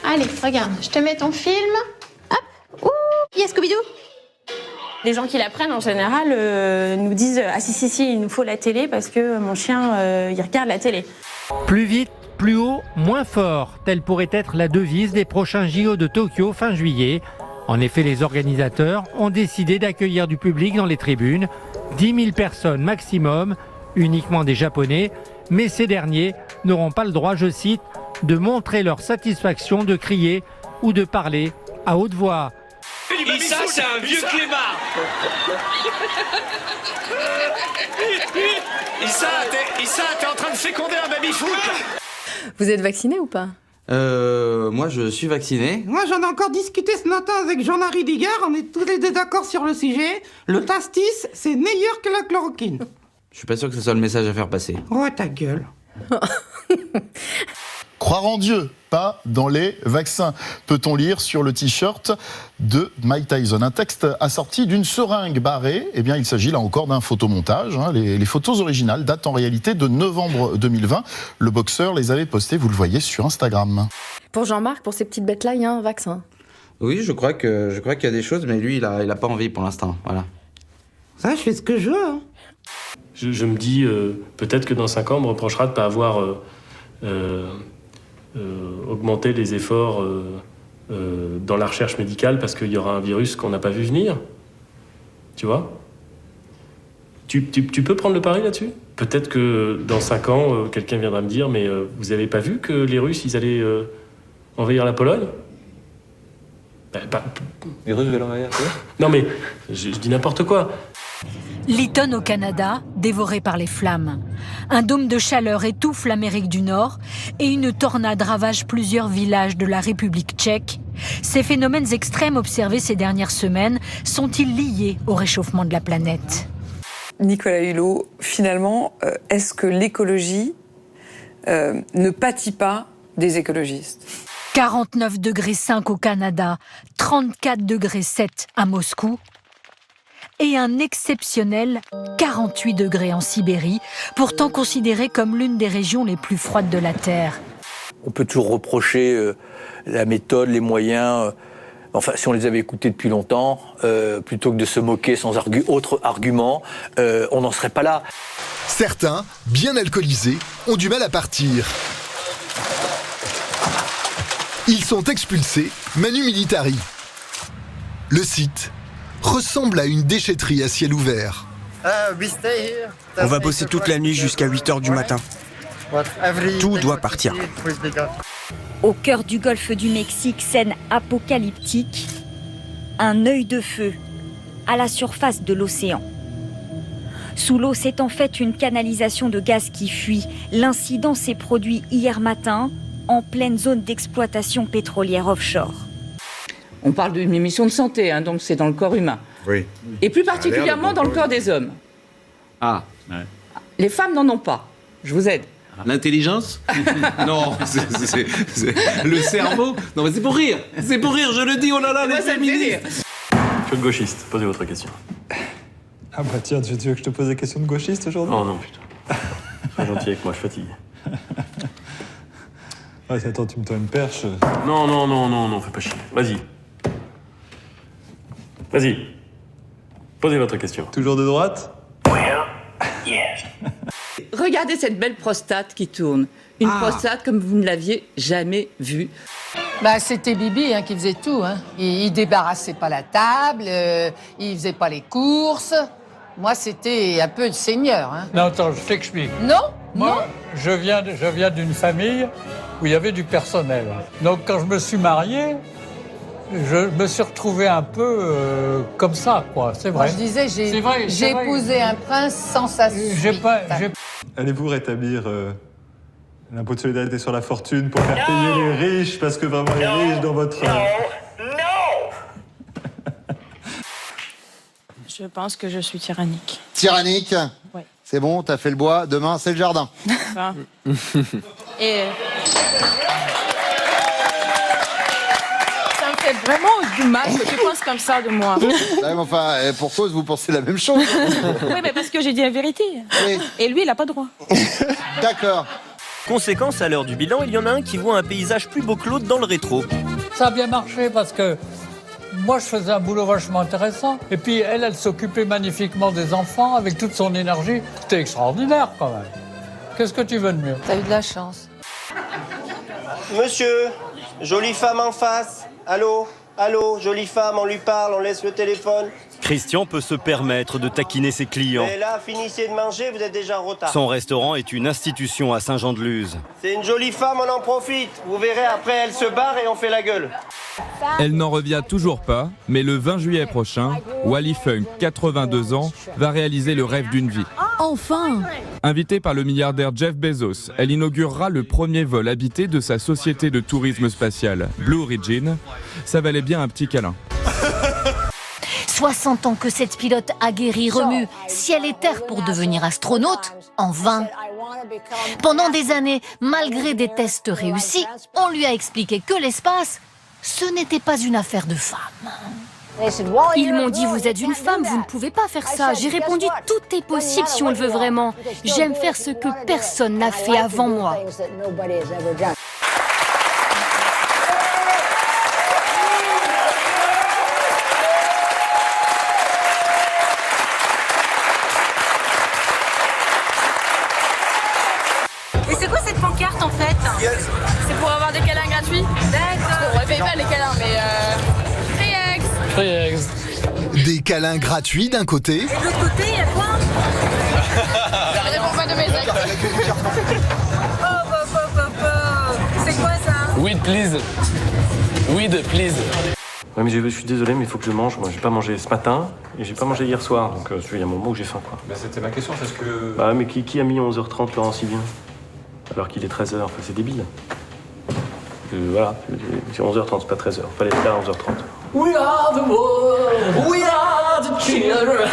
Allez, regarde, je te mets ton film. Hop, ouh, il y a Scooby-Doo. Les gens qui la prennent, en général, nous disent « Ah si, il nous faut la télé parce que mon chien, il regarde la télé. » Plus vite, plus haut, moins fort. Telle pourrait être la devise des prochains JO de Tokyo fin juillet. En effet, les organisateurs ont décidé d'accueillir du public dans les tribunes. 10 000 personnes maximum, uniquement des Japonais. Mais ces derniers n'auront pas le droit, je cite, de montrer leur satisfaction, de crier ou de parler à haute voix. Issa, c'est un vieux clébard. Issa, t'es en train de féconder un baby-foot. Vous êtes vacciné ou pas? Moi je suis vacciné. Moi j'en ai encore discuté ce matin avec Jean-Marie Digard, on est tous les deux d'accord sur le sujet. Le pastis, c'est meilleur que la chloroquine. Je suis pas sûr que ce soit le message à faire passer. Oh ta gueule. Croire en Dieu, pas dans les vaccins. Peut-on lire sur le t-shirt de Mike Tyson. Un texte assorti d'une seringue barrée. Eh bien, il s'agit là encore d'un photomontage. Les photos originales datent en réalité de novembre 2020. Le boxeur les avait postées, vous le voyez, sur Instagram. Pour Jean-Marc, pour ces petites bêtes-là, il y a un vaccin. Oui, je crois qu'il y a des choses, mais lui, il a pas envie pour l'instant. Voilà. Ça, je fais ce que je veux. Hein. Je me dis, peut-être que dans 5 ans, on me reprochera de ne pas avoir augmenté les efforts dans la recherche médicale parce qu'il y aura un virus qu'on n'a pas vu venir. Tu vois ? Tu peux prendre le pari là-dessus ? Peut-être que dans 5 ans, quelqu'un viendra me dire, mais vous n'avez pas vu que les Russes, ils allaient envahir la Pologne ? Les Russes veulent envahir quoi ? Non mais, je dis n'importe quoi. Lytton au Canada, dévoré par les flammes. Un dôme de chaleur étouffe l'Amérique du Nord et une tornade ravage plusieurs villages de la République tchèque. Ces phénomènes extrêmes observés ces dernières semaines sont-ils liés au réchauffement de la planète ? Nicolas Hulot, finalement, est-ce que l'écologie ne pâtit pas des écologistes ? 49,5 degrés au Canada, 34,7 degrés à Moscou et un exceptionnel 48 degrés en Sibérie, pourtant considérée comme l'une des régions les plus froides de la Terre. On peut toujours reprocher la méthode, les moyens. Enfin, si on les avait écoutés depuis longtemps, plutôt que de se moquer sans autre argument, on n'en serait pas là. Certains, bien alcoolisés, ont du mal à partir. Ils sont expulsés, Manu Militari. Le site ressemble à une déchetterie à ciel ouvert. On va bosser toute la nuit jusqu'à 8h du matin. Tout doit partir. Au cœur du golfe du Mexique, scène apocalyptique, un œil de feu à la surface de l'océan. Sous l'eau, c'est en fait une canalisation de gaz qui fuit. L'incident s'est produit hier matin en pleine zone d'exploitation pétrolière offshore. On parle d'une émission de santé, donc c'est dans le corps humain. Oui. Et plus particulièrement dans le corps des hommes. Ah. Ouais. Les femmes n'en ont pas. Je vous aide. L'intelligence ? Non, c'est le cerveau. Non, mais c'est pour rire. C'est pour rire, je le dis, oh là là, les féministes. Je suis gauchiste, posez votre question. Ah bah tiens, tu veux que je te pose des questions de gauchiste aujourd'hui ? Oh non, putain. Sois gentil avec moi, je fatigue. Ouais, attends, tu me tends une perche. Non, fais pas chier. Vas-y. Posez votre question. Toujours de droite ? Yes. Regardez cette belle prostate qui tourne. Une prostate comme vous ne l'aviez jamais vue. Bah, c'était Bibi qui faisait tout. Il débarrassait pas la table, il faisait pas les courses. Moi, c'était un peu le seigneur. Non, attends, je t'explique. Non ? Moi, je viens d'une famille où il y avait du personnel. Donc, quand je me suis marié, je me suis retrouvé un peu comme ça, quoi. C'est vrai. Moi, je disais, j'ai épousé un prince sans sa suite. Allez-vous rétablir l'impôt de solidarité sur la fortune pour faire payer les riches, parce que vraiment les riches dans votre... Je pense que je suis tyrannique. Tyrannique ? Oui. C'est bon, t'as fait le bois, demain c'est le jardin. Enfin. Et... Ça me c'est vraiment dommage que tu penses comme ça de moi. Ouais, mais enfin, pour cause, vous pensez la même chose. Oui, mais parce que j'ai dit la vérité. Oui. Et lui, il n'a pas droit. D'accord. Conséquence, à l'heure du bilan, il y en a un qui voit un paysage plus beau que l'autre dans le rétro. Ça a bien marché parce que moi, je faisais un boulot vachement intéressant. Et puis, elle s'occupait magnifiquement des enfants avec toute son énergie. C'était extraordinaire, quand même. Qu'est-ce que tu veux de mieux? T'as eu de la chance. Monsieur, jolie femme en face. Allô? Allô, jolie femme, on lui parle, on laisse le téléphone. Christian peut se permettre de taquiner ses clients. Mais là, finissez de manger, vous êtes déjà en retard. Son restaurant est une institution à Saint-Jean-de-Luz. C'est une jolie femme, on en profite. Vous verrez, après, elle se barre et on fait la gueule. Elle n'en revient toujours pas, mais le 20 juillet prochain, Wally Funk, 82 ans, va réaliser le rêve d'une vie. Enfin! Invitée par le milliardaire Jeff Bezos, elle inaugurera le premier vol habité de sa société de tourisme spatial, Blue Origin. Ça valait bien un petit câlin. 60 ans que cette pilote aguerrie remue ciel et terre pour devenir astronaute, en vain. Pendant des années, malgré des tests réussis, on lui a expliqué que l'espace, ce n'était pas une affaire de femmes. Ils m'ont dit, vous êtes une femme, vous ne pouvez pas faire ça. J'ai répondu, tout est possible si on le veut vraiment. J'aime faire ce que personne n'a fait avant moi. Et c'est quoi cette pancarte en fait? C'est pour avoir des câlins gratuits? D'accord. On ne paye pas les câlins, mais Free Eggs. Des câlins gratuits d'un côté. Et de l'autre côté, il y a quoi? Je réponds pas de mes ex. C'est quoi ça? Weed, please. Weed, please. Ouais, mais je suis désolé, mais il faut que je mange. Moi, j'ai pas mangé ce matin et j'ai pas mangé hier soir. Donc, il y a un moment où j'ai faim, quoi. Bah, c'était ma question, parce que... Bah, mais qui a mis 11h30 Laurent Sylvien? Alors qu'il est 13h, enfin, c'est débile. Voilà, c'est 11h30, c'est pas 13h. Fallait être là à 11h30. We are the world, we are the children.